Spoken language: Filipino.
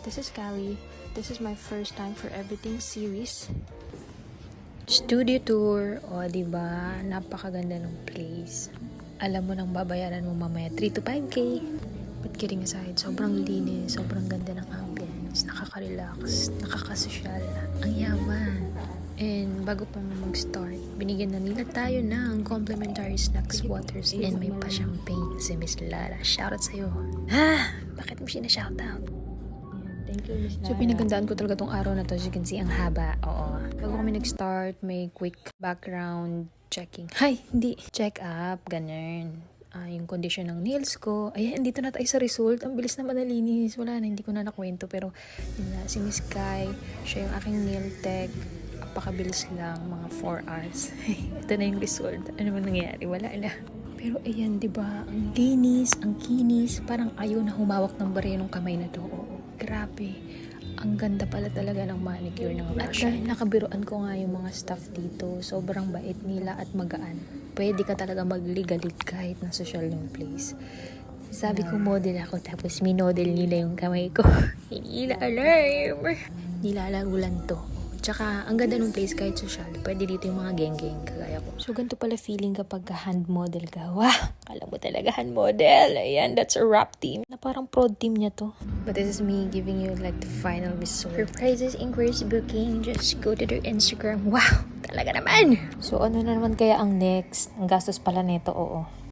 This is Callie. This is my first time for everything series. Studio tour. O, diba? Napakaganda ng place. Alam mo nang babayaran mo mamaya 3 to 5K. But kidding aside, sobrang linis, sobrang ganda ng ambience, nakaka-relax, nakaka-social, ang yaman. And bago pa mag-start, binigyan na nila tayo ng complimentary snacks, waters, and may pa-champagne si Miss Lara. Shoutout sa'yo. Bakit mo siya na-shoutout? Thank you, Miss Lara. So, pinagandaan ko talaga tong araw na to. As you can see, ang haba. Oo. Bago kami nag-start, may quick background checking. Hindi. Check up. Ganun. Yung condition ng nails ko. Ayan, dito na tayo sa result. Ang bilis naman nalinis. Wala na, hindi ko na nakwento. Pero, yun na, si Miss Kai, siya yung aking nail tech. Apakabilis lang, mga 4 hours. Ito na yung result. Ano man nangyari? Wala na. Pero ayan, diba? Ang linis, ang kinis. Parang ayaw na humawak ng barya ng kamay na to. Oo, grabe. Ang ganda pala talaga ng manicure ng Russian. At nakabiruan ko nga yung mga staff dito. Sobrang bait nila at magaan. Pwede ka talaga magligalig kahit na social yung place. Sabi ko model ako, tapos minodel nila yung kamay ko. Hindi nila alarm. Nilalagulan to. Tsaka, ang ganda ng place kahit social. Pwede dito yung mga geng-geng kagaya ko. So, ganito pala feeling kapag hand model ka. Wow! Kala mo talaga hand model. Ayan, that's a rap team. Na parang prod team niya to. But this is me giving you like the final result. For prices, inquiries, booking, just go to their Instagram. Wow! Talaga naman! So, ano na naman kaya ang next? Ang gastos pala nito, oo.